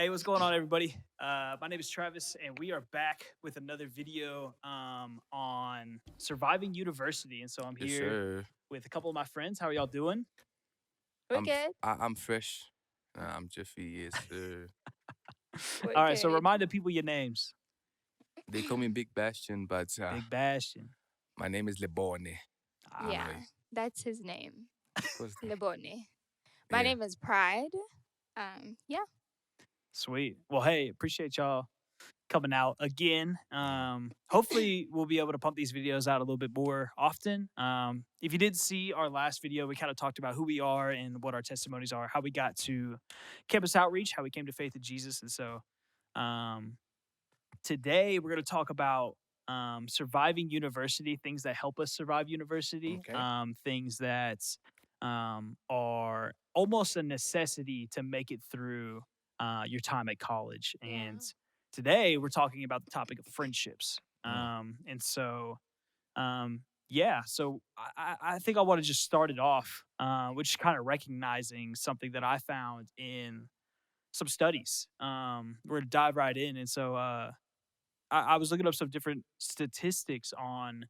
Hey, what's going on, everybody? My name is Travis, and we are back with another video on surviving university. And so I'm Yes, here sir. with a couple of my friends. How are y'all doing? We're good. I'm fresh. I'm Jeffy. Yes, sir. We're All right, so good. remind the people your names. They call me Big Bastion, but Big Bastion. my name is Lebone. Ah, Yeah, Anyway, that's his name. of course. Lebone. My Yeah. name is Pride. Yeah. sweet. Well, hey, appreciate y'all coming out again. Hopefully, we'll be able to pump these videos out a little bit more often. If you did see our last video, we kind of talked about who we are and what our testimonies are, how we got to campus outreach, how we came to faith in Jesus. And so um, today we're going to talk about surviving university, things that help us survive university, Okay. things that are almost a necessity to make it through your time at college. Yeah. And today we're talking about the topic of friendships. Mm. And so, yeah, so I think I want to just start it off, which is kind of recognizing something that I found in some studies. We're going to dive right in. And so, I was looking up some different statistics on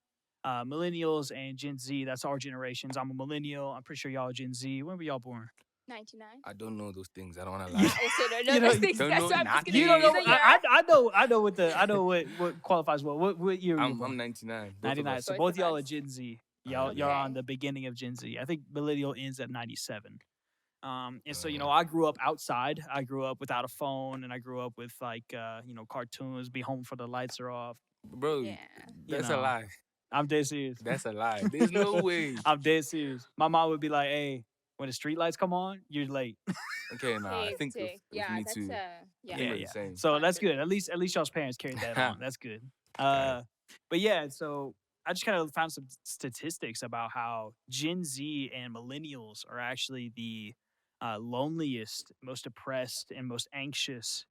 millennials and Gen Z. That's our generations. I'm a millennial. I'm pretty sure y'all are Gen Z. When were y'all born? 99. I don't know those things. I don't want to You, lie. I also don't know you know, those things. Don't That's know why I'm just gonna you give don't you know. the year. I know what qualifies well. What year were you I'm born? 99. Both of 99. us. So Both both of y'all are us. Gen Z. Uh, Y'all Okay. are on the beginning of Gen Z. I think millennial ends at 97. And so, uh, I grew up outside. I grew up without a phone, and I grew up with cartoons. Be home for the lights are off. bro, Yeah. You that's a know, lie. I'm dead serious. That's a lie. There's no way. I'm dead serious. My mom would be like, "Hey, when the street lights come on, you're late." Okay, nah. I Take, think take. with Yeah, me that's too. I yeah. think Yeah, we're the yeah. same. So that's good. Contradict. At least y'all's parents carried that on. That's good. Got it. But yeah, so I just kind of found some statistics about how Gen Z and millennials are actually the loneliest, most depressed, and most anxious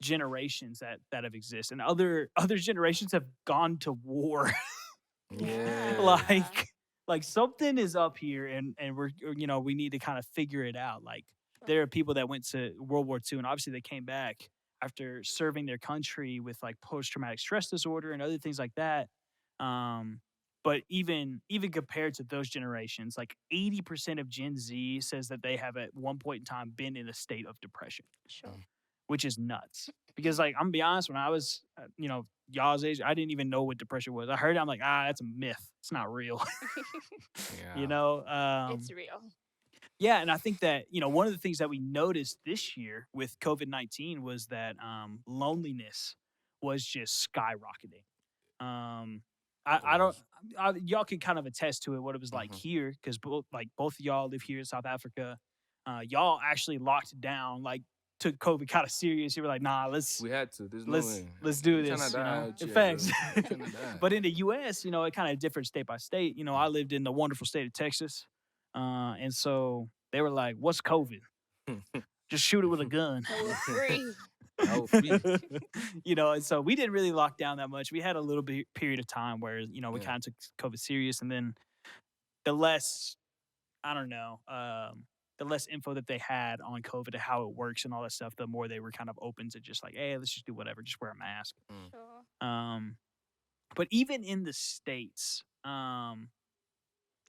generations that have existed. And other generations have gone to war. Yeah. Yeah. like something is up here, and we're we need to kind of figure it out. Like there are people that went to World War II, and obviously they came back after serving their country with like post-traumatic stress disorder and other things like that. But even compared to those generations, like 80% of Gen Z says that they have at one point in time been in a state of depression, Sure. which is nuts. Because like I'm gonna be honest, when I was y'all's age, I didn't even know what depression was. I heard it, I'm like, that's a myth. It's not real. you Yeah. know? It's real. Yeah, and I think that one of the things that we noticed this year with COVID-19 was that loneliness was just skyrocketing. Um, It I don't, was. y'all can kind of attest to it what it was like Mm-hmm. here because both of y'all live here in South Africa. Y'all actually locked down, like took COVID kind of serious. You were like, nah, We had to. There's no let's way. let's do I'm trying to this. die out In here, bro. fact, I'm trying to die. but in the U.S., it kind of different state by state. I lived in the wonderful state of Texas, and so they were like, "What's COVID? Just shoot it with a gun." And we're free. Now free. And so we didn't really lock down that much. We had a little bit period of time where we Yeah. kind of took COVID serious, and then the less I don't know, the less info that they had on COVID and how it works and all that stuff, the more they were kind of open to just like, hey, let's just do whatever, just wear a mask. Mm. Sure. But even in the states,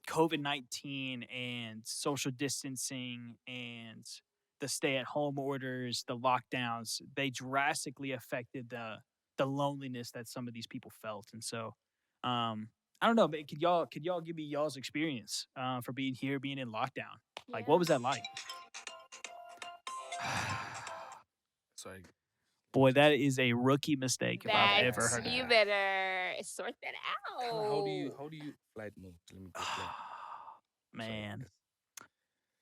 COVID-19 and social distancing and the stay-at-home orders, the lockdowns, they drastically affected the loneliness that some of these people felt. And so, I don't know, but could y'all give me y'all's experience for being here, being in lockdown? Like, what Yeah. was that like? Sorry. Boy, that is a rookie mistake if I've ever That's heard of you that. better sort that Kinda, out. how do you flight mode? Let me go flight. Sorry, Man, guys.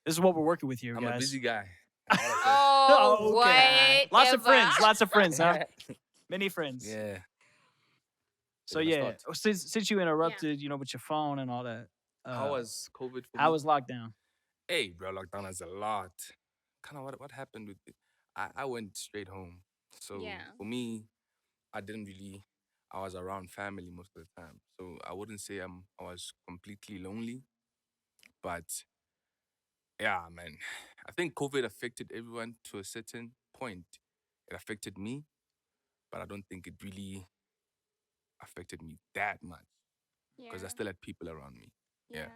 this is what we're working with here, I'm a guys. busy guy. I gotta Oh, Oh, okay. whatever. Lots of friends, huh? say. Many friends. Yeah. So Let's yeah, start. since you interrupted, with your phone and all that, How was COVID for how me? was lockdown? Hey, bro, lockdown is a lot. Kind of what happened with it? I went straight home. So Yeah. for me, I didn't really. I was around family most of the time, so I wouldn't say I was completely lonely. But yeah, man, I think COVID affected everyone to a certain point, it affected me, but I don't think it really affected me that much because I Yeah. still had people around me. Yeah. Yeah.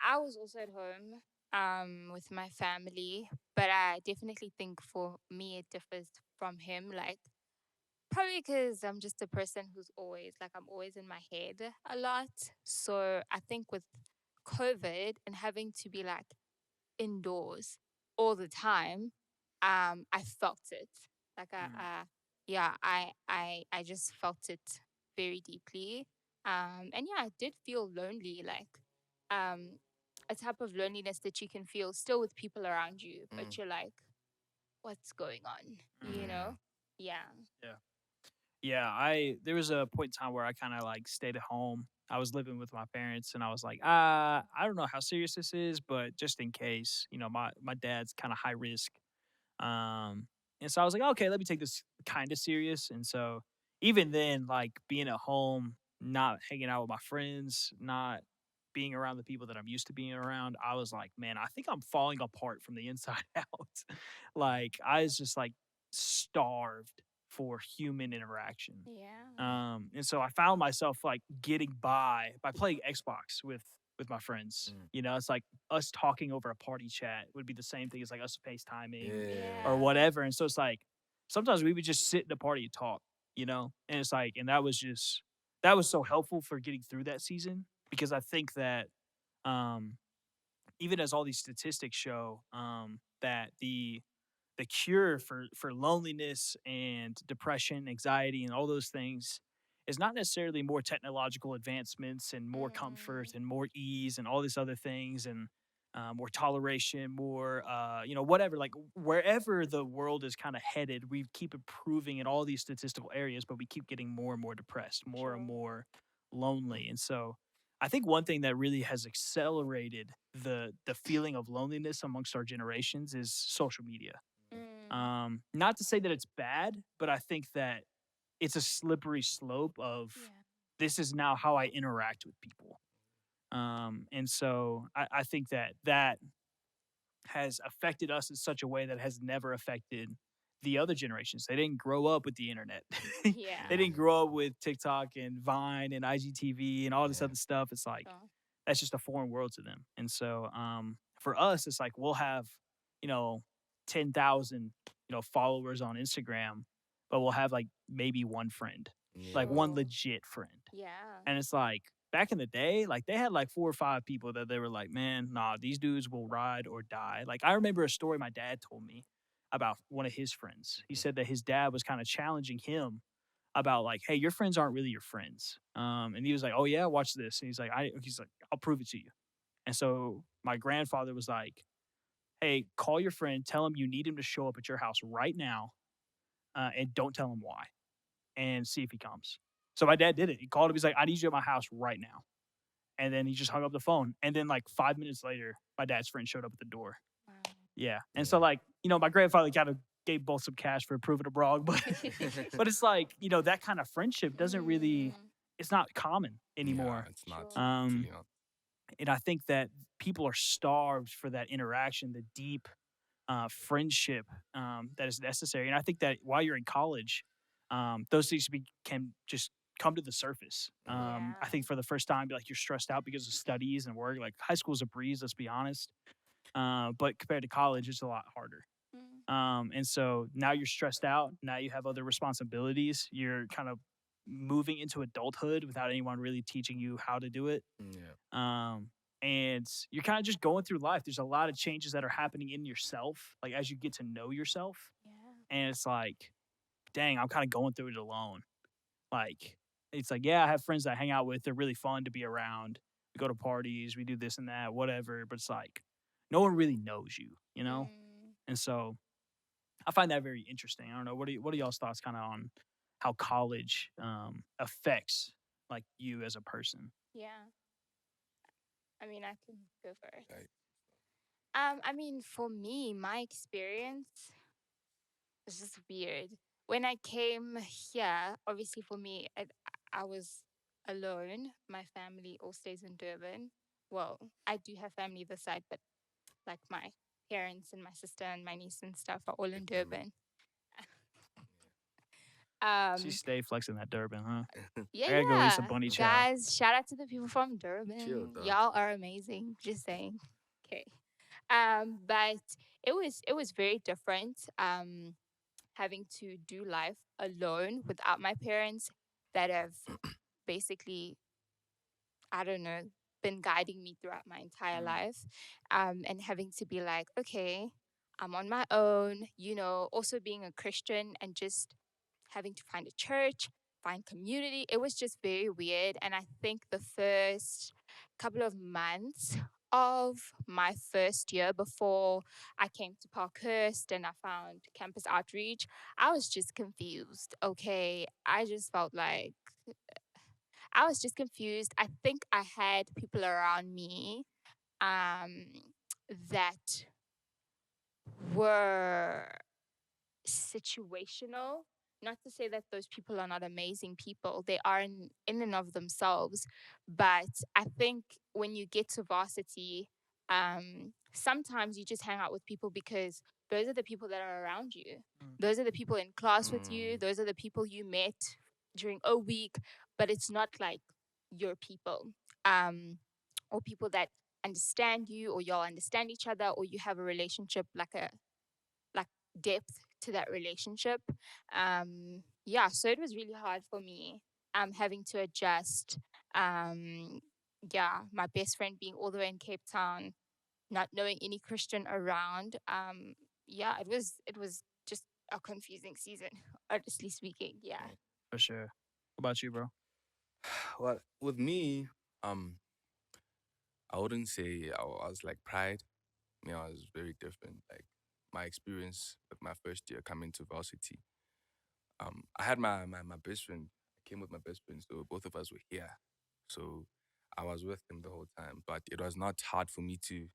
I was also at home with my family, but I definitely think for me it differs from him. Like probably because I'm just a person who's always like I'm always in my head a lot. So I think with COVID and having to be like indoors all the time, I felt it. Like Mm, yeah, I just felt it very deeply. And yeah, I did feel lonely, like um, a type of loneliness that you can feel still with people around you, Mm, but you're like, what's going on? You mm, yeah. know? Yeah. yeah. Yeah, I there was a point in time where I kind of like stayed at home. I was living with my parents and I was like, I don't know how serious this is, but just in case, my dad's kind of high risk. Um, and so I was like, okay, let me take this kind of serious. And so even then, like being at home, not hanging out with my friends, not being around the people that I'm used to being around, I was like, man, I think I'm falling apart from the inside out. Like I was just like starved for human interaction. Yeah. And so I found myself like getting by playing Xbox with my friends. Mm, It's like us talking over a party chat would be the same thing as like us FaceTiming yeah. or Yeah. whatever. And so it's like sometimes we would just sit in the party and talk, and it's like, and that was so helpful for getting through that season because I think that um, even as all these statistics show, that the cure for loneliness and depression, anxiety, and all those things is not necessarily more technological advancements and more comfort Mm, and more ease and all these other things and more toleration, more whatever. Like wherever the world is kind of headed, we keep improving in all these statistical areas, but we keep getting more and more depressed, more and true. more lonely, and so. I think one thing that really has accelerated the feeling of loneliness amongst our generations is social media. Mm, Not to say that it's bad, but I think that it's a slippery slope of yeah. this is now how I interact with people. And so I think that has affected us in such a way that has never affected the other generations. They didn't grow up with the internet. They Yeah. didn't grow up with TikTok and Vine and IGTV and all this Yeah. other stuff. It's like Sure. that's just a foreign world to them. And so for us, it's like we'll have, you know, 10,000, followers on Instagram, but we'll have like maybe one friend, like Yeah. one True. legit friend. Yeah. And it's like back in the day, like they had like 4 or 5 people that they were like, man, nah, these dudes will ride or die. Like I remember a story my dad told me about one of his friends. He Mhm. said that his dad was kind of challenging him about like, hey, your friends aren't really your friends. And he was like, oh yeah, watch this. And he's like, I'll prove it to you. And so my grandfather was like, hey, call your friend, tell him you need him to show up at your house right now, and don't tell him why, and see if he comes. So my dad did it. He called him. He's like, I need you at my house right now. And then he just hung up the phone. And then like 5 minutes later, my dad's friend showed up at the door. Wow. Yeah. And so Yeah. like, my grandfather kind of gave both some cash for proving it wrong, but but it's like, that kind of friendship doesn't really Mm, it's not common Yeah, anymore. it's not. sure. It's Um really not. and I think that people are starved for that interaction, the deep friendship that is necessary. And I think that while you're in college, those things can just come to the surface. Mm. I think Yeah. for the first time, like you're stressed out because of studies and work. Like high school's a breeze, let's be honest. But compared to college, it's a lot harder. Mm, And so now you're stressed out. Now you have other responsibilities. You're kind of moving into adulthood without anyone really teaching you how to do it. Yeah. Um, and you're kind of just going through life. There's a lot of changes that are happening in yourself, like as you get to know yourself. yeah. And it's like, dang, I'm kind of going through it alone. Like, it's like, yeah, I have friends that I hang out with. They're really fun to be around. We go to parties, we do this and that, whatever. But it's like, no one really knows you. Mm, And so I find that very interesting. I don't know. What are y'all's thoughts kind of on how college affects like you as a person? yeah. I mean, I can go first. Right. I mean, for me, my experience was just weird. When I came here, obviously for me, I was alone. My family all stays in Durban. Well, I do have family this side, but like my parents and my sister and my niece and stuff are all Big in family. Durban. She Um, stay flexing that Durban, huh? yeah, I gotta go eat some yeah. bunny chow. Guys, shout out to the people from Chill, Durban. dog. Y'all are amazing. Just saying. Okay. But it was very different. Having to do life alone without my parents that have basically, I don't know, been guiding me throughout my entire Mm, life. And having to be like, okay, I'm on my own, also being a Christian and just having to find a church, find community. It was just very weird. And I think the first couple of months of my first year before I came to Parkhurst and I found campus outreach, I was just confused. Okay. I just felt like I was just confused. I think I had people around me um, that were situational. Not to say that those people are not amazing people, they are in and of themselves. But I think when you get to varsity, sometimes you just hang out with people because those are the people that are around you. mm, Those are the people in class with you. Mm, Those are the people you met during a week, but it's not like your people, or people that understand you, or y'all understand each other, or you have a relationship like depth to that relationship. Yeah, so it was really hard for me having to adjust. Um, yeah, my best friend being all the way in Cape Town, not knowing any Christian around. Yeah, it was just a confusing season, honestly speaking. Yeah. mm. for sure. What about you, bro? Well, with me, I wouldn't say I was like pride. I was very different. Like my experience with my first year coming to varsity. I had my best friend. I came with my best friend, so both of us were here. So I was with him the whole time. But it was not hard for me to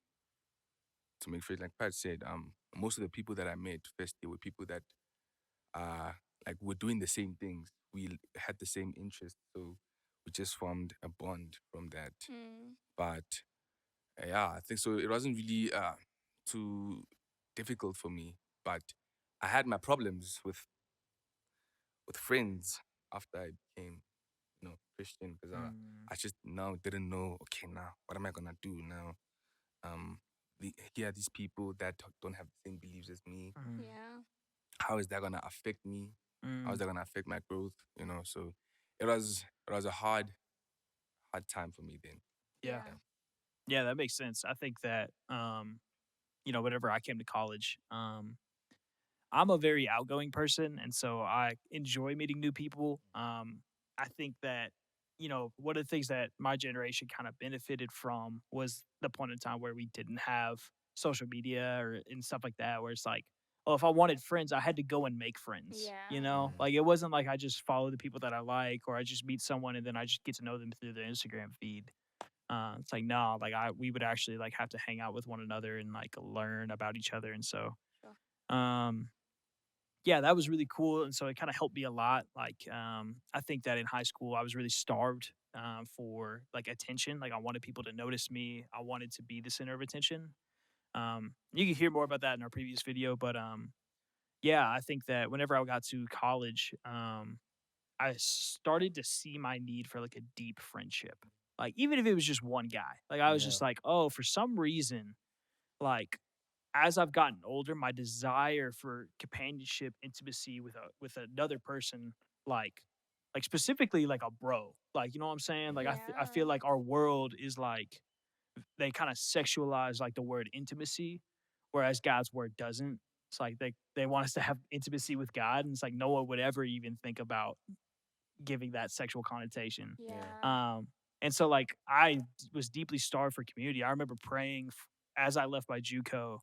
make friends. Like Pat said, most of the people that I met first year were people that like were doing the same things. We had the same interests, so we just formed a bond from that. Mm, But yeah, I think so. It wasn't really too difficult for me, but I had my problems with friends after I became, Christian because Mm, I just now didn't know. Okay, now what am I gonna do now? Um, here are these people that don't have the same beliefs as me. mm, yeah. How is that gonna affect me? How is mm, that gonna affect my growth? So it was a hard time for me then. yeah. Yeah. Yeah. Yeah, that makes sense. I think that whenever I came to college, I'm a very outgoing person, and so I enjoy meeting new people. I think that one of the things that my generation kind of benefited from was the point in time where we didn't have social media or and stuff like that, where it's like, oh, if I wanted friends, I had to go and make friends. Yeah. Mm, Like it wasn't like I just follow the people that I like, or I just meet someone and then I just get to know them through their Instagram feed. It's like no, like we would actually like have to hang out with one another and like learn about each other, and so Sure. um yeah, that was really cool, and so it kinda helped me a lot, like, I think that in high school, I was really starved, for, like, attention, like, I wanted people to notice me, I wanted to be the center of attention, you can hear more about that in our previous video, but, yeah, I think that whenever I got to college, I started to see my need for, like, a deep friendship, like, even if it was just one guy, like, I was yeah. just like, "Oh, for some reason, like, as I've gotten older, my desire for companionship, intimacy with another person, like specifically like a bro, like you know what I'm saying? Like Mm, I feel Yeah. like our world is like they kind of sexualize like the word intimacy, whereas God's word doesn't. It's like they want us to have intimacy with God, and it's like no one would ever even think about giving that sexual connotation. yeah. Yeah. Um, and so like was deeply starved for community. I remember praying as I left my JUCO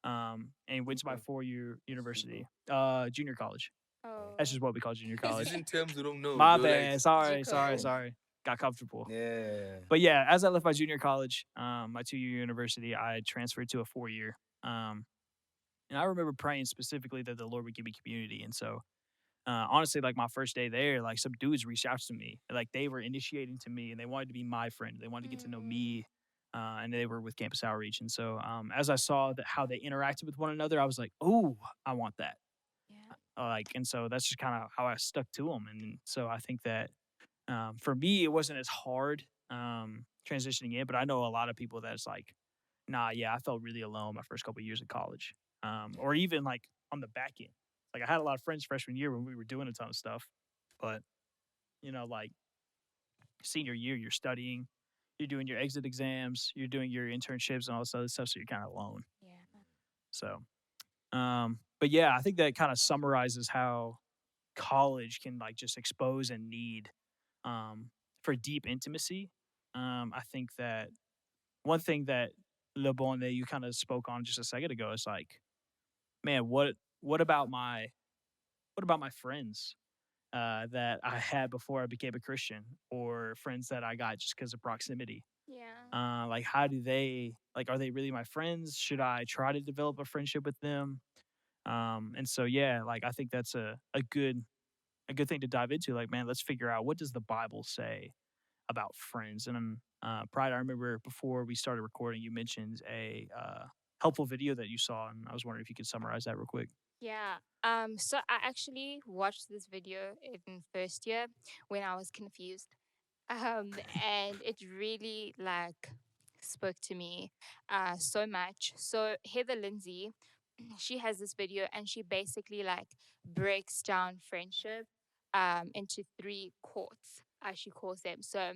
and went to my Juco. 4-year What's university, Juco? junior college. Oh. That's Oh. just what we call junior These college. in terms we don't know, My bro. Like, bad. Sorry, sorry, Juco. sorry. Got comfortable. yeah. But yeah, as I left my junior college, my 2-year university, I transferred to a 4-year. And I remember praying specifically that the Lord would give me community. And so, honestly, like my first day there, like some dudes reached out to me, like they were initiating to me, and they wanted to be my friend. They wanted to get to know Mm, me. and they were with Campus Outreach. And so as I saw that how they interacted with one another, I was like, oh, I want that. Yeah. And so that's just kind of how I stuck to them. And so I think that for me, it wasn't as hard transitioning in, but I know a lot of people that's like, nah, yeah, I felt really alone my first couple of years of college, Yeah. or even like on the back end. Like I had a lot of friends freshman year when we were doing a ton of stuff, but like senior year, you're studying, you're doing your exit exams, you're doing your internships and all this other stuff, so you're kind of alone. Yeah. So, but yeah, I think that kind of summarizes how college can like just expose a need for deep intimacy. I think that one thing that Lebone that you kind of spoke on just a second ago is like, man, what about my what about my friends that I had before I became a Christian, or friends that I got just because of proximity? Yeah. Like, how do they like? Are they really my friends? Should I try to develop a friendship with them? And so, yeah, like I think that's a good thing to dive into. Like, man, let's figure out what does the Bible say about friends. And Pride, I remember before we started recording, you mentioned a helpful video that you saw, and I was wondering if you could summarize that real quick. Yeah. So I actually watched this video in first year when I was confused. And it really like spoke to me so much. So Heather Lindsay, she has this video and she basically like breaks down friendship into three courts, as she calls them. So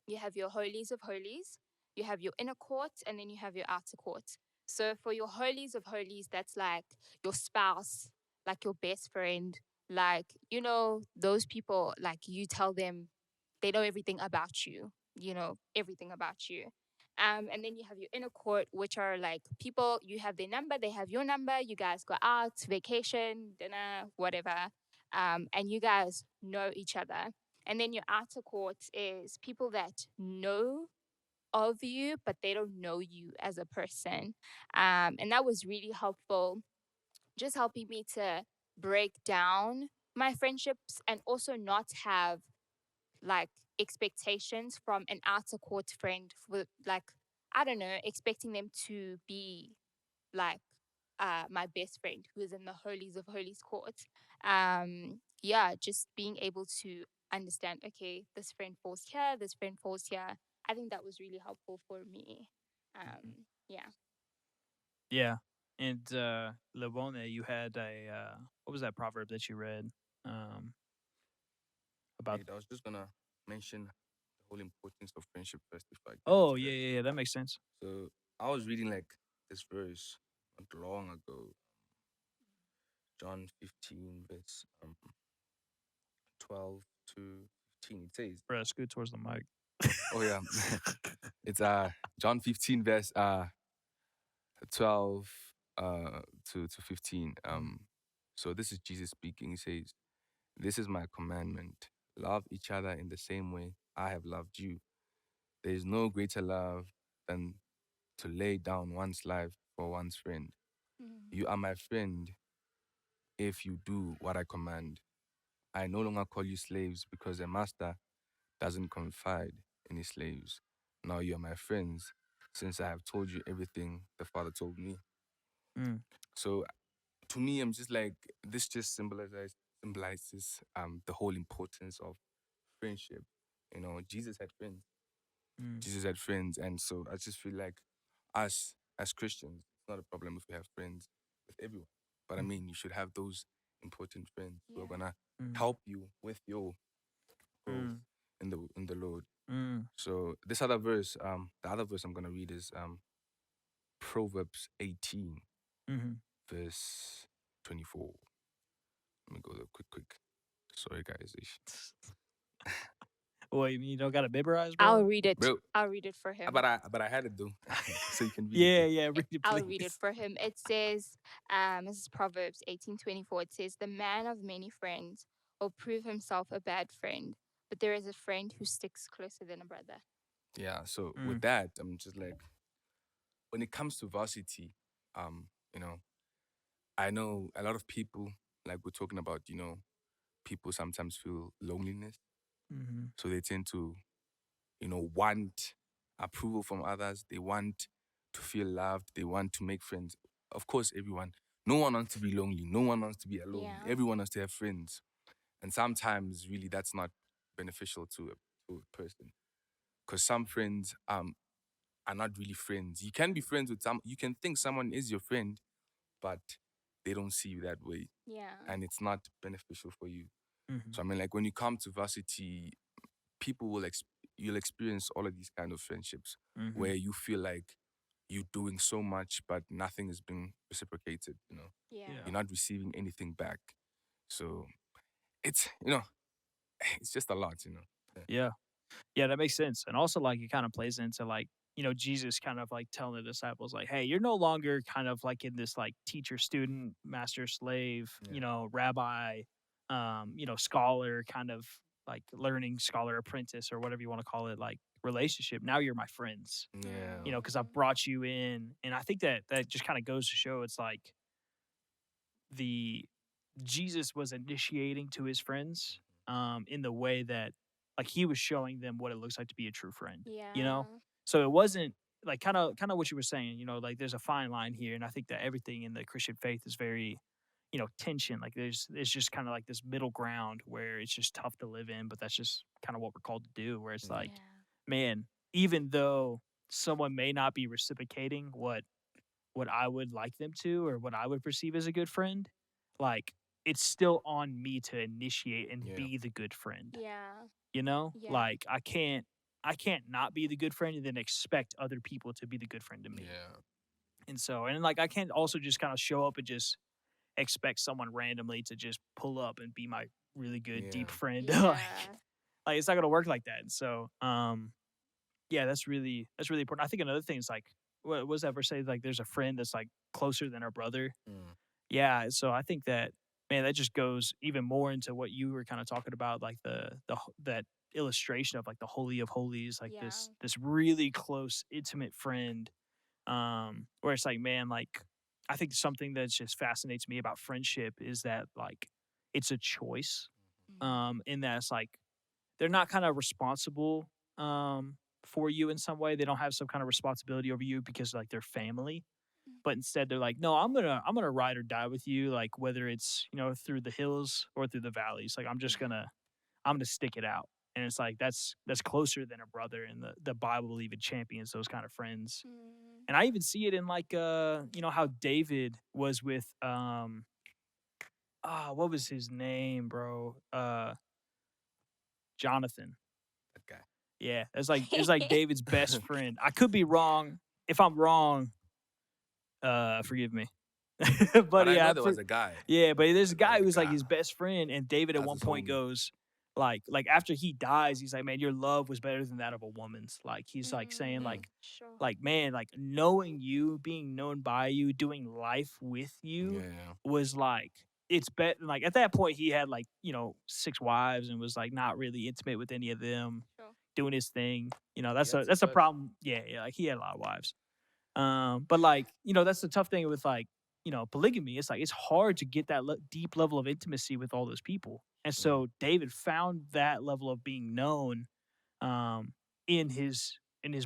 you have your holies of holies, you have your inner court, and then you have your outer court. So for your holies of holies, that's like your spouse, like your best friend, like, those people, like you tell them they know everything about you, everything about you. And then you have your inner court, which are like people, you have their number, they have your number, you guys go out, vacation, dinner, whatever. And you guys know each other. And then your outer court is people that know of you, but they don't know you as a person. And that was really helpful, just helping me to break down my friendships and also not have like expectations from an outer court friend for like, I don't know, expecting them to be like my best friend who is in the holies of holies court. Yeah, just being able to understand, okay, this friend falls here, this friend falls here. I think that was really helpful for me. Mhm. Yeah. Yeah. And Lebone, you had a what was that proverb that you read um, about? Wait, I was just gonna mention the whole importance of friendship first before I get Oh, into yeah, that. yeah, yeah, that makes sense. So I was reading like this verse not long ago, John 15, verse 12 to 15. It says, Bruh, scoot towards the mic. oh yeah, it's John 15, verse 12 to 15. Mm, So this is Jesus speaking. He says, "This is my commandment: love each other in the same way I have loved you. There is no greater love than to lay down one's life for one's friend. Mm. You are my friend if you do what I command. I no longer call you slaves because a master doesn't confide in his slaves. Now you are my friends since I have told you everything the Father told me." mm, So to me, I'm just like, this just symbolizes the whole importance of friendship. Jesus had friends. mm, Jesus had friends, and so I just feel like us as Christians, it's not a problem if we have friends with everyone. But I mm, mean, you should have those important friends who are Yeah. gonna mm, help you with your growth mm, in the Lord. mm, So this other verse, the other verse I'm gonna read is Proverbs 18, mhm. verse 24. Let me go there quick. Sorry, guys. Well, you mean you don't got to memorize, I'll bro? read it. Bro, I'll read it for him. but I had it though, so you can read it Yeah, too. yeah, read it, I'll read it please. for him. It says, this is Proverbs 18:24. It says, "The man of many friends will prove himself a bad friend, but there is a friend who sticks closer than a brother." Yeah. So with Mm, that, I'm just like, when it comes to varsity, um, you know, I know a lot of people, like we're talking about, people sometimes feel loneliness, mhm, so they tend to, want approval from others. They want to feel loved. They want to make friends. Of course, everyone. No one wants to be lonely. No one wants to be alone. Yeah. Everyone wants to have friends. And sometimes, really, that's not beneficial to a person. Because some friends are not really friends. You can be friends with some, you can think someone is your friend, but they don't see you that way. Yeah. And it's not beneficial for you. Mhm. So, I mean, like when you come to varsity, people will, you'll experience all of these kind of friendships where Mhm. you feel like you're doing so much, but nothing is being reciprocated, you know? Yeah. Yeah. You're not receiving anything back. So it's, it's just a lot, you know? Yeah. Yeah. Yeah, that makes sense. And also, like, it kind of plays into like, Jesus kind of like telling the disciples, like, hey, you're no longer kind of like in this like teacher student, master slave, Yeah. rabbi, scholar kind of like learning scholar apprentice or whatever you want to call it, like relationship. Now you're my friends, Yeah. because I've brought you in. And I think that that just kind of goes to show it's like the Jesus was initiating to his friends in the way that like he was showing them what it looks like to be a true friend, you know? Yeah. So it wasn't like kind of what you were saying, like there's a fine line here. And I think that everything in the Christian faith is very, tension. Like there's just kind of like this middle ground where it's just tough to live in, but that's just kind of what we're called to do, where it's Yeah. like, Yeah. man, even though someone may not be reciprocating what I would like them to or what I would perceive as a good friend, like it's still on me to initiate and Yeah. be the good friend. Yeah. Yeah. Like I can't not be the good friend and then expect other people to be the good friend to me. Yeah. And so and like I can't also just kind of show up and just expect someone randomly to just pull up and be my really good Yeah. deep friend. Yeah. Like it's not gonna work like that. And so yeah, that's really important. I think another thing is like what was that verse say? Like there's a friend that's like closer than our brother. Mm. Yeah, so I think that man, that just goes even more into what you were kind of talking about, like that illustration of like the holy of holies, like Yeah. this really close, intimate friend. Where it's like, man, like I think something that just fascinates me about friendship is that like it's a choice. In that it's like they're not kind of responsible for you in some way. They don't have some kind of responsibility over you because like they're family, but instead they're like, no, I'm gonna ride or die with you, like whether it's through the hills or through the valleys. Like I'm gonna stick it out. And it's like that's closer than a brother, and the Bible even champions those kind of friends. Mm. And I even see it in like how David was with what was his name, bro? Jonathan. That guy. Yeah, it's like David's best friend. I could be wrong. If I'm wrong, forgive me. But But I yeah, know there was a guy. yeah, but there's a There guy was a who's like guy. his best friend, and David at That's one his point homie. goes, like after he dies, he's like, man, your love was better than that of a woman's. Like he's like saying Mm. Sure. like man, like knowing you, being known by you, doing life with you Yeah. was like it's better. Like at that point, he had like 6 wives and was like not really intimate with any of them, Sure. doing his thing. He had That's a success. problem. Yeah, yeah, like he had a lot of wives. But like that's the tough thing with like polygamy. It's like it's hard to get that deep level of intimacy with all those people. And Mm. so David found that level of being known um, in his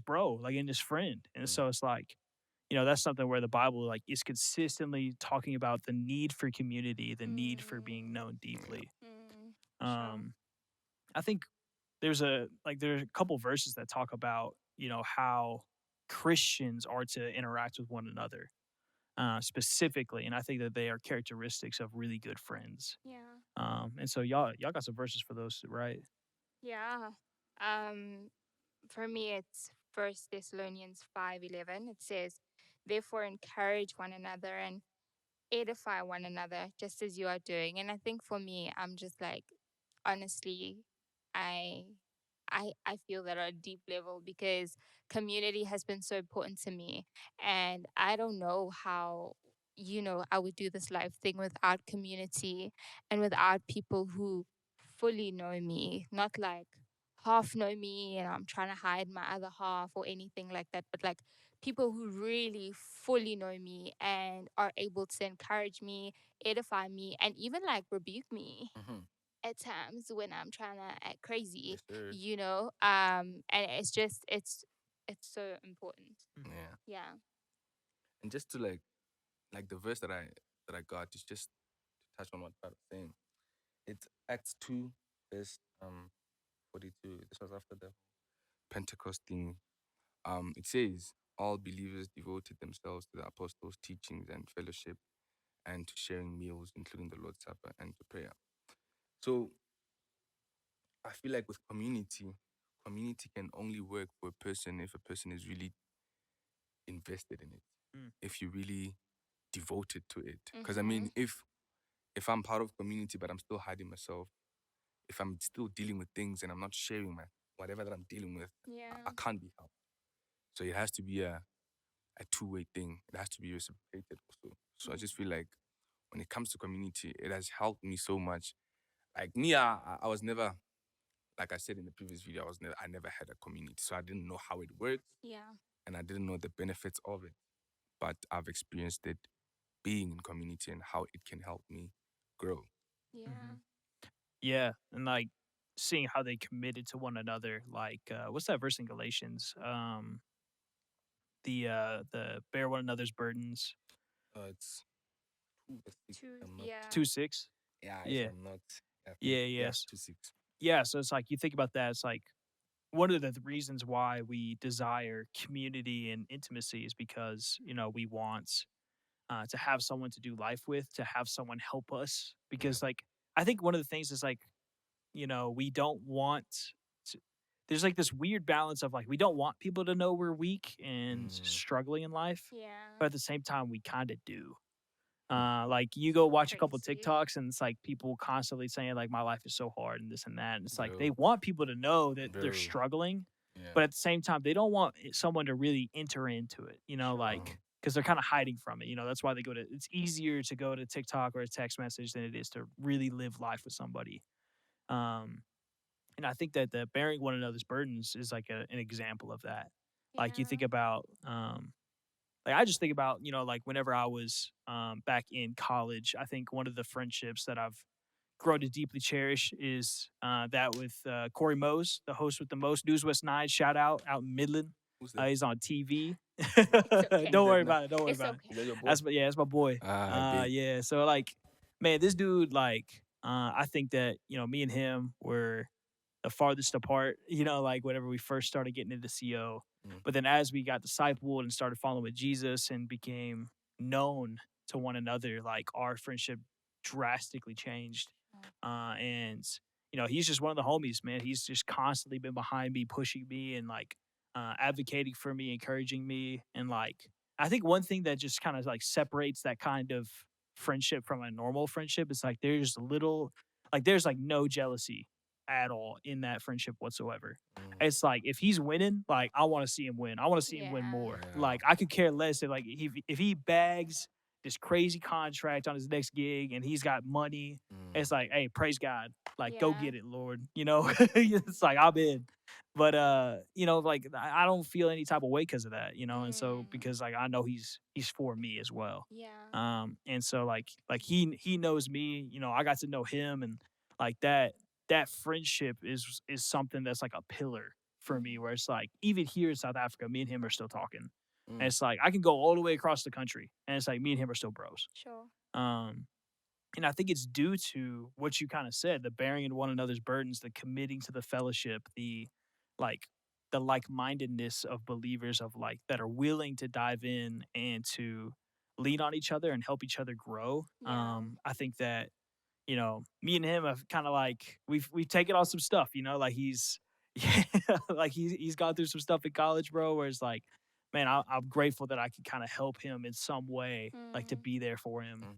bro, like in his friend. And Mm. so it's like that's something where the Bible like is consistently talking about the need for community, the need for being known Yeah. deeply. Sure. Um, I think there's a couple verses that talk about how Christians are to interact with one another specifically, and I think that they are characteristics of really good friends. Yeah. And so y'all got some verses for those, right? Yeah. Um, for me, it's First Thessalonians 5:11. It says, "Therefore, encourage one another and edify one another, just as you are doing." And I think for me, I'm just like, honestly, I I feel that on a deep level because community has been so important to me. And I don't know how, I would do this life thing without community and without people who fully know me, not like half know me and I'm trying to hide my other half or anything like that, but like people who really fully know me and are able to encourage me, edify me, and even like rebuke me Mm-hmm. at times when I'm trying to act crazy, Yes, sir. and it's it's so important. Yeah. Yeah. And just to like the verse that I got is just to touch on what Pat was saying. It's Acts 2, verse 42. This was after the Pentecost thing. It says all believers devoted themselves to the apostles' teachings and fellowship and to sharing meals, including the Lord's Supper and to prayer. So I feel like with community can only work for a person if a person is really invested in it. Mm. If you really devoted to it. Because I Mm-hmm. mean, if I'm part of community but I'm still hiding myself, if I'm still dealing with things and I'm not sharing my whatever that I'm dealing with, I Yeah. can't be helped. So it has to be a two-way thing. It has to be reciprocated also. So I just feel like when it comes to community, it has helped me so much. Like me, I was never, like I said in the previous video, I never had a community. So I didn't know how it works Yeah. and I didn't know the benefits of it. But I've experienced it being in community and how it can help me grow. Yeah. Yeah, and like seeing how they committed to one another. Like, what's that verse in Galatians? The bear one another's burdens. It's 2 verse 6. Two. I'm not. Yeah. 2:6. Yeah, if Yeah, I'm not. I think yeah, yeah, yes, 2 6. yeah. So it's like you think about that. It's like one of the reasons why we desire community and intimacy is because we want to have someone to do life with, to have someone help us. Yeah. Because like I think one of the things is like we don't want to, there's like this weird balance of like we don't want people to know we're weak and Mm, struggling in life, Yeah. but at the same time we kind of do. mm, Like you go watch a couple Crazy. TikToks and it's like people constantly saying like my life is so hard and this and that. And it's like they bro, want people to know that they're bro. struggling, Yeah. but at the same time they don't want someone to really enter into it, Sure. like because they're kind of hiding from it. That's why it's easier to go to TikTok or a text message than it is to really live life with somebody. Um, and I think that the bearing one another's burdens is like an example of that. Like you Yeah. think about, like I just think about, like whenever I was back in college, I think one of the friendships that I've grown to deeply cherish is that with Corey Mose, the host with the most, News West 9, shout out in Midland. Who's that? He's on TV. It's okay. Who's Don't that worry now? about it. Don't worry It's about it. Is okay. that your boy? That's my boy. Ah, big. Yeah. So like, man, this dude, like, I think that me and him were the farthest apart, like whenever we first started getting into CO. Mm, But then as we got discipled and started following with Jesus and became known to one another, like our friendship drastically changed. Sure. And he's just one of the homies, man. He's just constantly been behind me, pushing me, and like advocating for me, encouraging me, and like I think one thing that just kind of like separates that kind of friendship from a normal friendship is like there's like no jealousy at all in that friendship whatsoever. mm, It's like if he's winning, like I want to see him win. I want to see him win Yeah. more. yeah. Like I could care less if like if he bags this crazy contract on his next gig and he's got money. Mm, It's like, hey, praise God. Like go Yeah. get it, Lord. It's like I'm in. But like I don't feel any type of way because of that, and so Mm. because like I know he's for me as well. Yeah. And so like he knows me, I got to know him and like that friendship is something that's like a pillar for me Mm. where it's like even here in South Africa, me and him are still talking. And mm, it's like I can go all the way across the country and it's like me and him are still bros. Sure. Um and I think it's due to what you kind of said, the bearing in one another's burdens, the committing to the fellowship, like the like-mindedness of believers of like that are willing to dive in and to lean on each other and help each other grow. Yeah. I think that me and him have kind of like we've taken on some stuff, like he's yeah, like he's gone through some stuff in college, bro, where it's like, man, I'm grateful that I could kind of help him in some way, like to Mm. be there for him. mm,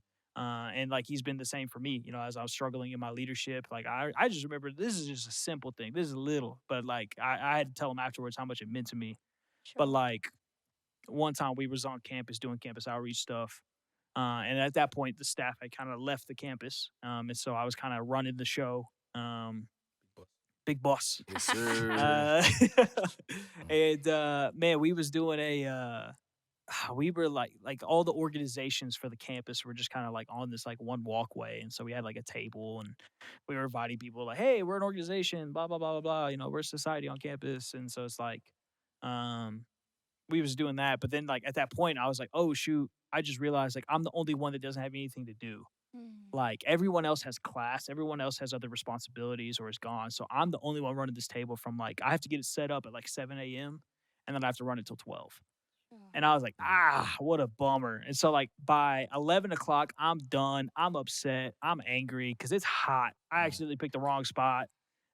And like he's been the same for me, as I was struggling in my leadership. Like I just remember this is just a simple thing. This is little, but like I had to tell him afterwards how much it meant to me. But Sure. like one time we was on campus doing campus outreach stuff. And at that point, the staff had kind of left the campus. And so I was kind of running the show. Um, big boss. Big boss. Yes, sir. Uh, Mm, and man, we was doing we were like all the organizations for the campus were just kind of like on this like one walkway. And so we had like a table and we were inviting people like, hey, we're an organization, blah, blah, blah, blah, blah. We're a society on campus. And so it's like, Um, we was doing that, but then like at that point, I was like, oh shoot, I just realized like I'm the only one that doesn't have anything to do. Mm. Like everyone else has class, everyone else has other responsibilities or is gone. So I'm the only one running this table from like I have to get it set up at like 7 a.m. and then I have to run it till 12. Sure. And I was like, Mm. what a bummer. And so like by 11 o'clock, I'm done. I'm upset. I'm angry because it's hot. I Mm. accidentally picked the wrong spot.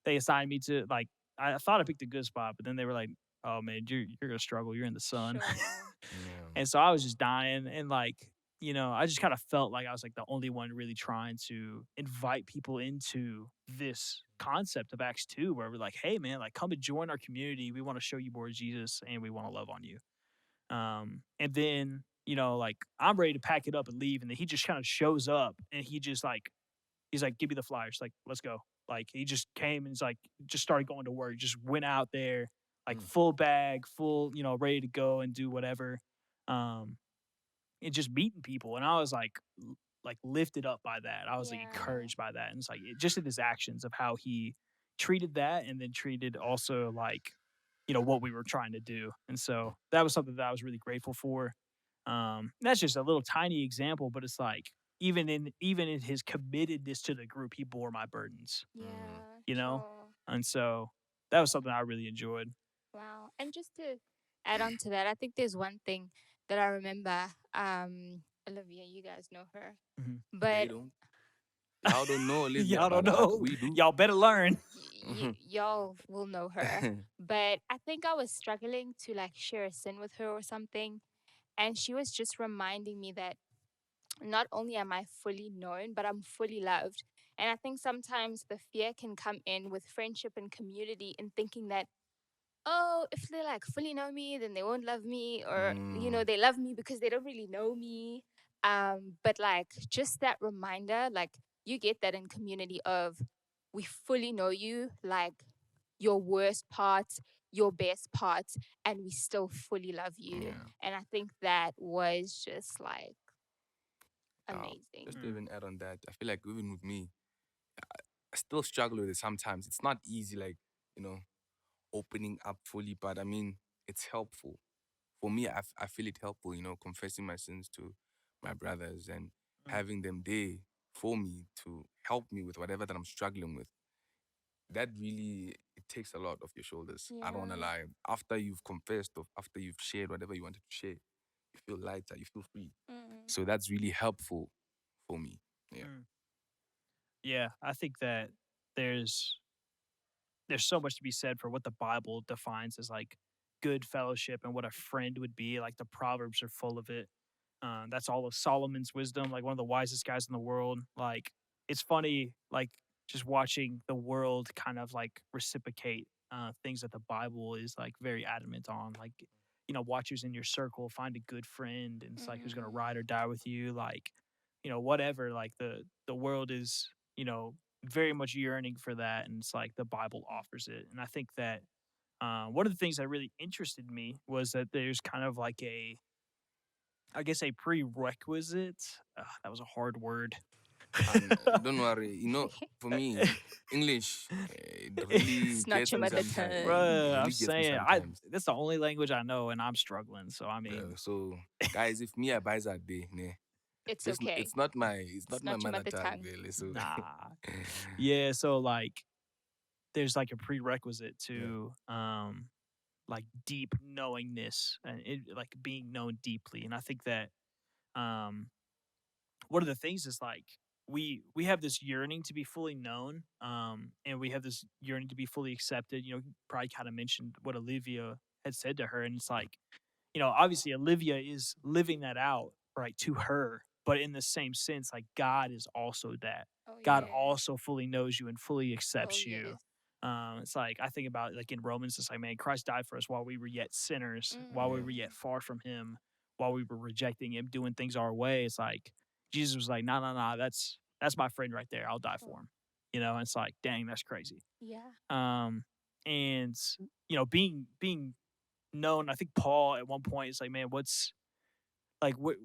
They assigned me to like I thought I picked a good spot, but then they were like, oh man, you're gonna struggle. You're in the sun. Sure. Yeah. And so I was just dying and like, I just kind of felt like I was like the only one really trying to invite people into this concept of Acts 2 where we're like, hey man, like come and join our community. We want to show you more of Jesus and we want to love on you. And then, like I'm ready to pack it up and leave. And then he just kind of shows up and he's like, give me the flyers. Like, let's go. Like he just came and he's like, just started going to work, just went out there, like Mm. full bag, full, ready to go and do whatever. Um, and just meeting people. And I was like lifted up by that. I was like Yeah. encouraged by that. And it's like just in his actions of how he treated that and then treated also like, what we were trying to do. And so that was something that I was really grateful for. That's just a little tiny example, but it's like even in his committedness to the group, he bore my burdens, Mm. Yeah. you know? Sure. And so that was something I really enjoyed. Wow. And just to add on to that, I think there's one thing that I remember. Olivia, you guys know her, Mhm. They but don't. Y'all don't know Olivia, Y'all don't but know. we do. Y'all better learn. y'all will know her. But I think I was struggling to like share a sin with her or something, and she was just reminding me that not only am I fully known, but I'm fully loved. And I think sometimes the fear can come in with friendship and community in thinking that, oh, if they like fully know me, then they won't love me, or Mm. they love me because they don't really know me. But like just that reminder, like you get that in community of we fully know you, like your worst parts, your best parts, and we still fully love you. Yeah. And I think that was just like Uh, amazing. just to Mm, even add on that, I feel like even with me, I still struggle with it sometimes. It's not easy, like, you know, opening up fully, but I mean, it's helpful. For me, I feel it helpful, confessing my sins to my brothers and mm, having them there for me to help me with whatever that I'm struggling with. That really, it takes a lot off your shoulders. I don't want to Yeah. lie. After you've confessed or after you've shared whatever you wanted to share, you feel lighter, you feel free. Mm. So that's really helpful for me. Yeah. mm. Yeah, I think that there's there's so much to be said for what the Bible defines as like good fellowship and what a friend would be. Like the Proverbs are full of it. That's all of Solomon's wisdom, like one of the wisest guys in the world. Like it's funny, like just watching the world kind of like reciprocate things that the Bible is like very adamant on. Like, watch who's in your circle, find a good friend, and it's like who's gonna Mm. ride or die with you. Like, whatever. Like the world is, very much yearning for that, and it's like the Bible offers it. And I think that one of the things that really interested me was that there's kind of like I guess a prerequisite. That was a hard word. And don't worry, for me, English, it really It's not gets your me mother sometimes. It tongue. Bruh, I'm really gets me saying sometimes. that's the only language I know, and I'm struggling. So I mean, So, guys, if me I buy that day, ne, It's just okay. it's not my Not your mother mother tongue, tongue. really. So, nah. Yeah, so like there's like a prerequisite yeah. to like deep knowingness and like being known deeply. And I think that um one of the things is like we have this yearning to be fully known, and we have this yearning to be fully accepted. Probably kind of mentioned what Olivia had said to her, and it's like, obviously Olivia is living that out, right, to her, but in the same sense, like God is also that. Oh God yes. also fully knows you and fully Oh accepts you. yes. It's like I think about like in Romans, it's like, man, Christ died for us while we were yet sinners, while we Yeah. were yet Mm. far from Him, while we were rejecting Him, doing things our way. It's like Jesus was like, no, no, no, that's my friend right there. I'll die Oh, for him. And it's like, dang, that's crazy. yeah. And being known, I think Paul at one point is like, man, like what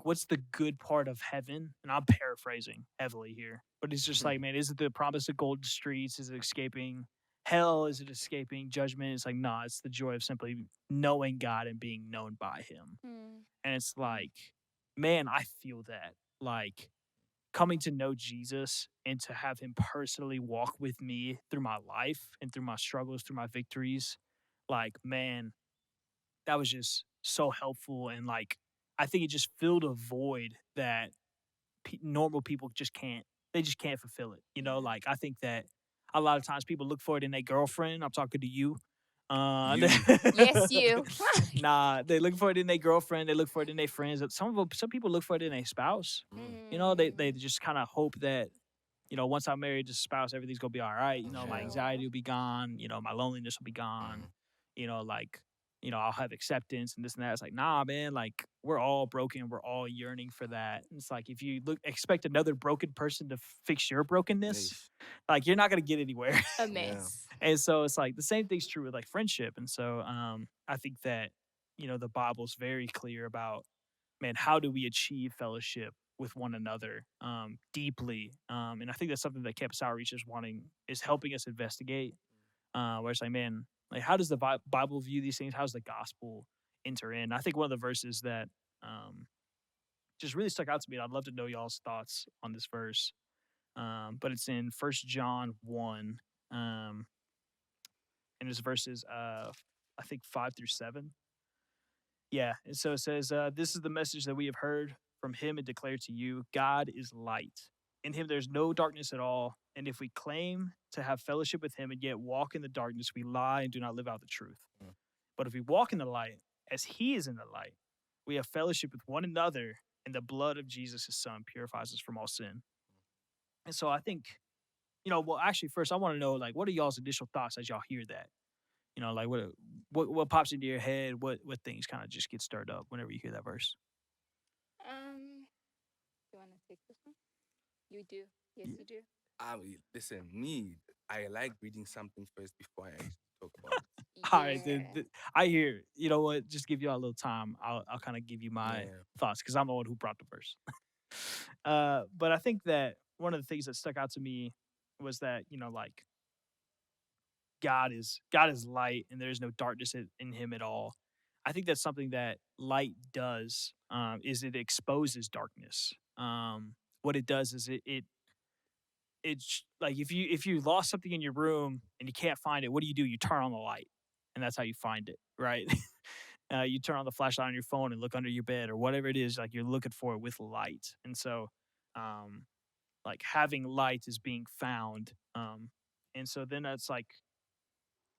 what's the good part of heaven? And I'm paraphrasing heavily here, but it's just like, man, is it the promise of golden streets? Is it escaping hell isn't escaping judgment. It's like, nah, it's the joy of simply knowing God and being known by him. Mm. And it's Mm. like, man, I feel that. Like coming to know Jesus and to have him personally walk with me through my life and through my struggles, through my victories. Like, man, that was just so helpful. And like, I think it just filled a void that normal people just can't, they just can't fulfill it. You know, Yeah. like I think that a lot of times people look for it in their girlfriend. I'm talking to you. You. Yes, you. Nah, they look for it in their girlfriend. They look for it in their friends. Some people look for it in their spouse. Mm. You know, they Mm. just kind of hope that, you know, once I'm married to a spouse, everything's gonna be all right. You know, my Yeah. anxiety Sure. will be gone. You know, my loneliness will be gone. Mm. You know, like, you know, I'll have acceptance and this and that. It's like, nah, man, like we're all broken. We're all yearning for that. It's like if you expect another broken person to fix your brokenness, Yeesh. like you're not gonna get anywhere. A Yeah. mess. And so it's like the same thing's true with like friendship. And so I think that, you know, the Bible's very clear about, man, how do we achieve fellowship with one another deeply? And I think that's something that Campus Outreach is helping us investigate. Where it's like, man, like how does the Bible view these things? How's the gospel enter in? I think one of the verses that um, just really stuck out to me, and I'd love to know y'all's thoughts on this verse. But it's in First John 1, and it's verses I think 5 through 7. Yeah, and so it says, "This is the message that we have heard from him and declare to you: God is light. In him there's no darkness at all. And if we claim to have fellowship with him and yet walk in the darkness, we lie and do not live out the truth. Mm. But if we walk in the light, as he is in the light, we have fellowship with one another, and the blood of Jesus, his son, purifies us from all sin." And so I think, you know, well, actually, first I want to know, like, what are y'all's initial thoughts as y'all hear that? You know, like what pops into your head? What things kind of just get stirred up whenever you hear that verse? You want to take this one? You do. Yes, Yeah. you do. Listen, me, I like reading something first before I actually talk about it. All right, then, Yeah. I hear. You know what? Just give y'all a little time. I'll kind of give you my Yeah. thoughts because I'm the one who brought the verse. But I think that one of the things that stuck out to me was that, you know, like God is light and there's no darkness in him at all. I think that's something that light does, is it exposes darkness. What it does is it's like if you lost something in your room and you can't find it, what do? You turn on the light, and that's how you find it, right? You turn on the flashlight on your phone and look under your bed or whatever it is, like you're looking for it with light. And so, um, like having light is being found. And so then that's like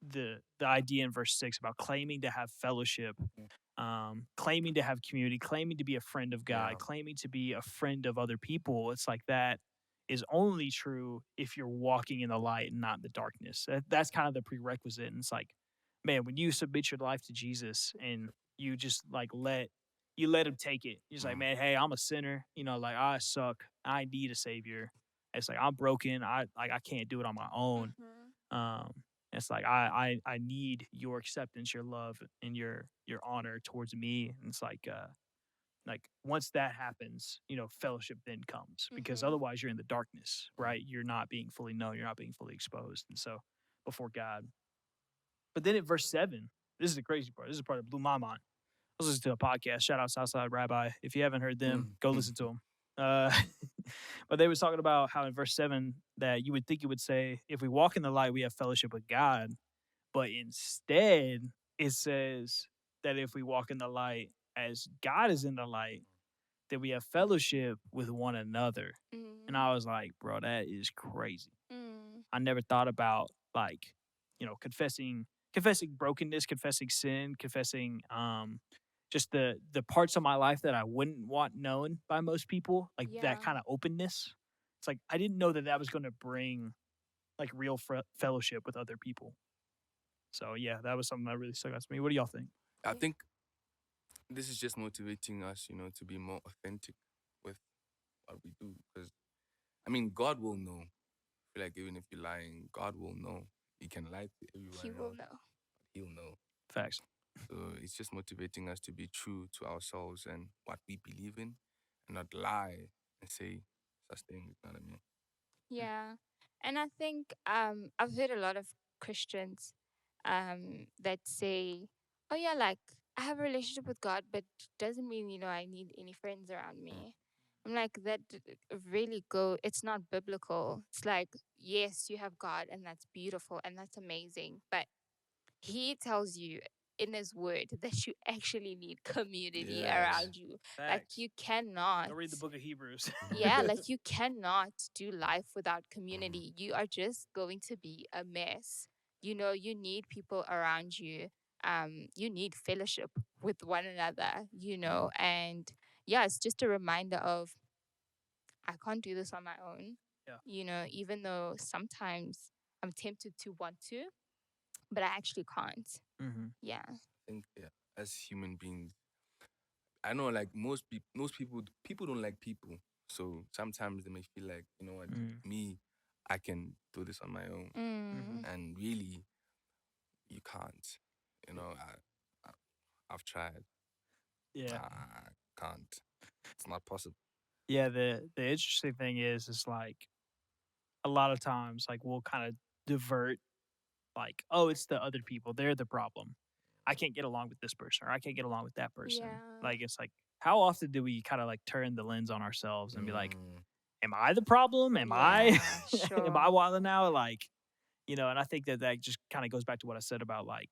the idea in verse 6 about claiming to have fellowship, Mm. claiming to have community, claiming to be a friend of God, Yeah. claiming to be a friend of other people. It's like that is only true if you're walking in the light and not in the darkness. That's kind of the prerequisite. And it's like, man, when you submit your life to Jesus and you just like let him take it. He's like, Mm. man, hey, I'm a sinner. You know, like I suck. I need a savior. It's like I'm broken. I can't do it on my own. Mm-hmm. Um, it's like I need your acceptance, your love, and your honor towards me. And it's like once that happens, you know, fellowship then comes because Mm-hmm. otherwise you're in the darkness, right? You're not being fully known, you're not being fully exposed. And so before God. But then at verse 7, this is the crazy part. This is the part that blew my mind. I was listening to a podcast. Shout out Southside Rabbi. If you haven't heard them, go Mm. listen to them. Uh, but they was talking about how in verse 7 that you would think it would say, if we walk in the light, we have fellowship with God. But instead, it says that if we walk in the light as God is in the light, that we have fellowship with one another. And Mm. I was like, bro, that is crazy. Mm. I never thought about like, you know, confessing brokenness, confessing sin, confessing just the parts of my life that I wouldn't want known by most people, like that Yeah. kind of openness. It's like I didn't know that that was going to bring like real fellowship with other people. So yeah, that was something that really stuck out to me. What do y'all think? I Yeah. think this is just motivating us, to be more authentic with what we do. Because, I mean, God will know. I feel like even if you're lying, God will know. He can lie to He everyone will else, know. but He'll know. Facts. So it's just motivating us to be true to ourselves and what we believe in and not lie and say such things. You know what I mean? Yeah. And I think I've heard a lot of Christians that say, "Oh yeah, like I have a relationship with God, but doesn't mean I need any friends around me." I'm like that really go. It's not biblical. It's like yes, you have God, and that's beautiful and that's amazing, but He tells you in His Word that you actually need community Yes. around you. Like Facts. you cannot. Go read the book of Hebrews. Yeah, like you cannot do life without Mhm. community. You are just going to be a mess. You need people around you. You need fellowship with one another, and yeah, it's just a reminder of I can't do this on my own. Yeah. Even though sometimes I'm tempted to want to, but I actually can't. Mm-hmm. Yeah. I think yeah, as human beings, I know like most people don't like people. So sometimes they may feel like, you know what, Mm-hmm. me, I can do this on my own. Mm-hmm. Mm. And really you can't. You know, I I've tried. Yeah. I can't. It's not possible. Yeah. The interesting thing is like a lot of times like we'll kind of divert like, oh, it's the other people. They're the problem. I can't get along with this person or I can't get along with that person. Yeah. Like it's like how often do we kind of like turn the lens on ourselves and be like, Mm, am I the problem? Am I Yeah. am Sure. I wilding out? Like, and I think that just kind of goes back to what I said about like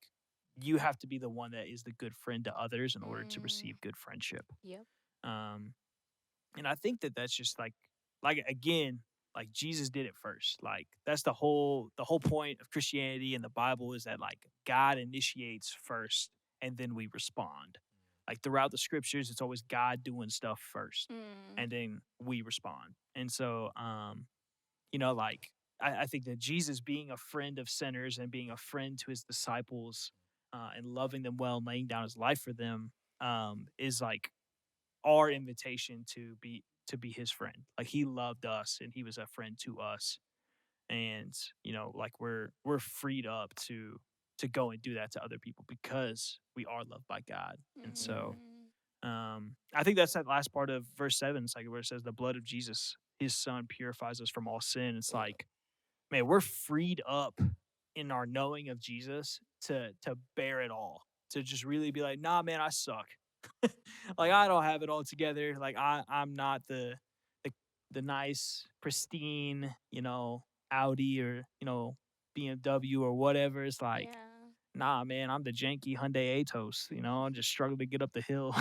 you have to be the one that is the good friend to others in order to Mm. receive good friendship. Yep. Um, and I think that that's just like again, like Jesus did it first. Like that's the whole point of Christianity and the Bible is that like God initiates first and then we respond. Like throughout the scriptures, it's always God doing stuff first Mm. and then we respond. And so like I think that Jesus being a friend of sinners and being a friend to his disciples and loving them well and laying down his life for them is like our invitation to be his friend. Like he loved us and he was a friend to us. And like we're freed up to go and do that to other people because we are loved by God. And so Mm. I think that's that last part of verse 7. It's like where it says the blood of Jesus, his son purifies us from all sin. It's yeah. like, man, we're freed up in our knowing of Jesus to bear it all. To just really be like, nah, man, I suck. Like I don't have it all together. Like I'm not the the nice, pristine, Audi or, BMW or whatever. It's like, Yeah. nah, man, I'm the janky Hyundai Atos, I'm just struggling to get up the hill.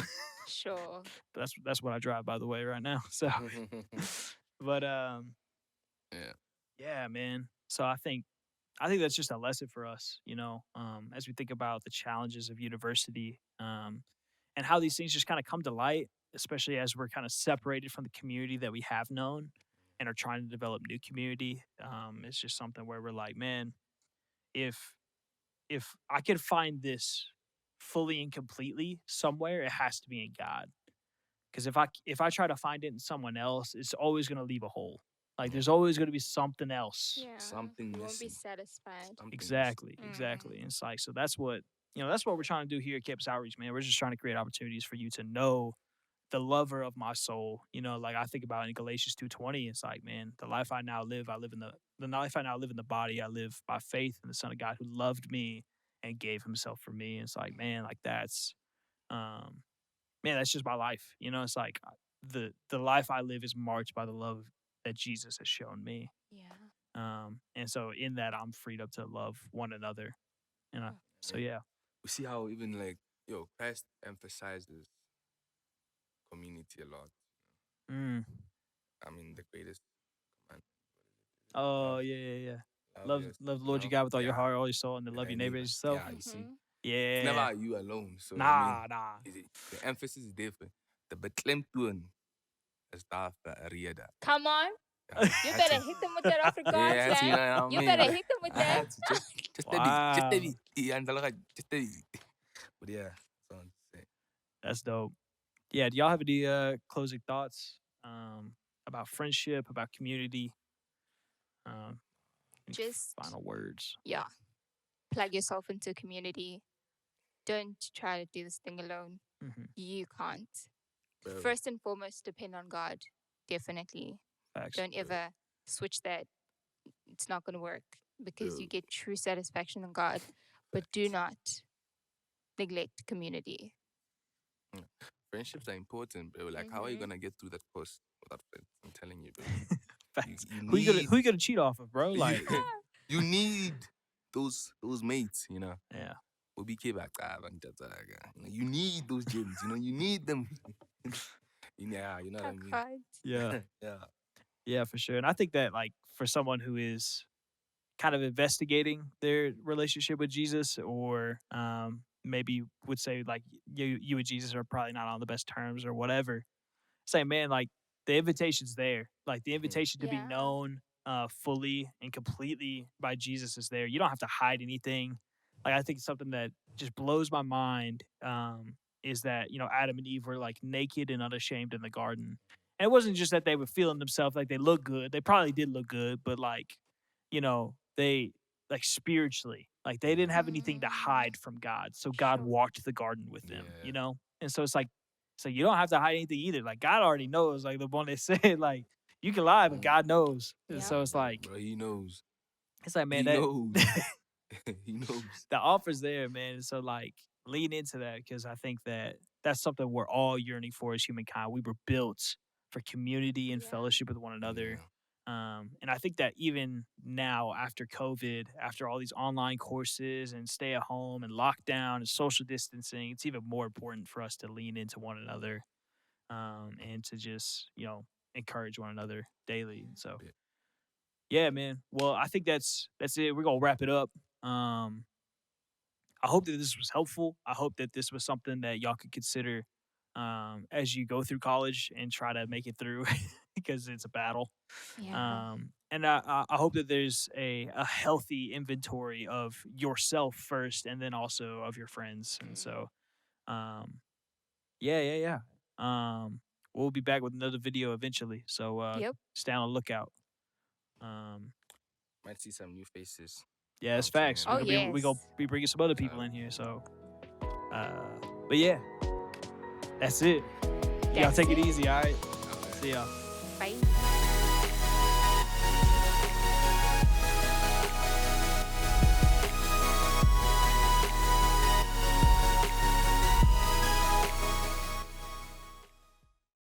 Sure. That's what I drive by the way right now. So but yeah. yeah, man. So I think that's just a lesson for us, as we think about the challenges of university, and how these things just kind of come to light, especially as we're kind of separated from the community that we have known and are trying to develop new community. It's just something where we're like, man, if if I could find this fully and completely somewhere, it has to be in God. Because if I try to find it in someone else, it's always going to leave a hole. Like Yeah. there's always going to be something else. Yeah. Something You won't be missing. satisfied. Something missing. Exactly, Mm. exactly. And it's like so that's what we're trying to do here at Campus Outreach, man. We're just trying to create opportunities for you to know the lover of my soul. Like I think about in Galatians 2:20, it's like, man, the life I now live, I live in the life I now live in the body, I live by faith in the Son of God who loved me and gave himself for me. And it's like, man, like um that's just my life. It's like the life I live is marked by the love that Jesus has shown me. Yeah. And so in that I'm freed up to love one another. Oh. So And yeah. we see how even like Christ emphasizes community a lot. Mm. I mean the greatest commandment. Oh Love, yeah, yeah, yeah. love, Love yes, love the Lord your love, God with all your yeah, heart, all your soul, and to and love your then neighbor neighbor. as yourself. Yeah, you see, Mm-hmm. it's Yeah. never you alone. So I mean, Nah. the emphasis is different. The beklemtoon is daar vir 'n rede. Come on. Yeah, You I had better to. hit them with that Afrikaans, Yeah, you man. know what I You mean. better hit them with I that. had to just a bit, just a Wow. bit. Yeah, and just a bit. But yeah, so I'm saying. That's dope. Yeah, do y'all have any closing thoughts about friendship, about community? Um any Just, final words? yeah, plug yourself into a community. Don't try to do this thing alone. Mm-hmm. You can't. Bro, First and foremost, depend on God. Definitely. Facts. Don't ever switch that. It's not going to work. because Yeah. you get true satisfaction in God, but do not neglect community. Yeah. Friendships are important, bro. Like, how are you Mm-hmm. gonna get through that course without friends? I'm telling you, bro. You Facts. you Who you gonna need who you gonna cheat off of, bro? you, Like, you need those mates, you know. yeah. OBK back, you need those gyms, you know, you need them. Yeah, you know what I I mean. can't. Yeah. Yeah. Yeah, for sure. And I think that like for someone who is kind of investigating their relationship with Jesus, or maybe would say like you and Jesus are probably not on the best terms or whatever. Say, man, like the invitation's there. Like the Mhm. invitation to be Yeah. known fully and completely by Jesus is there. You don't have to hide anything. Like I think something that just blows my mind is that Adam and Eve were like naked and unashamed in the garden, and it wasn't just that they were feeling themselves like they look good. They probably did look good, but like they like spiritually, like they didn't have anything to Mm, hide from God. So God true. walked the garden with them, Yeah. And so it's like, so you don't have to hide anything either. Like God already knows, like the one that said, like you can lie, but Mm, God knows. And Yep. so it's like, bro, he knows. man, He that knows. He knows. the offer's there, man. And so like lean into that, because I think that that's something we're all yearning for as humankind. We were built for community and Yeah. fellowship with one another. Yeah. And I think that even now, after COVID, after all these online courses and stay at home and lockdown and social distancing, it's even more important for us to lean into one another, and to just, encourage one another daily. And so, Yeah. yeah, man. Well, I think that's it. We're gonna wrap it up. I hope that this was helpful. I hope that this was something that y'all could consider as you go through college and try to make it through, because it's a battle. Yeah. And I hope that there's a healthy inventory of yourself first, and then also of your friends. And Mm. so, um, yeah. We'll be back with another video eventually. So Yep. stay on the lookout. Um, Might see some new faces. yeah, it's I'm saying, facts. Oh, We gonna yes. be bringing some other people in here. So, but yeah, that's it. Y'all That's take it it. easy. All right. all right. See y'all. Bye.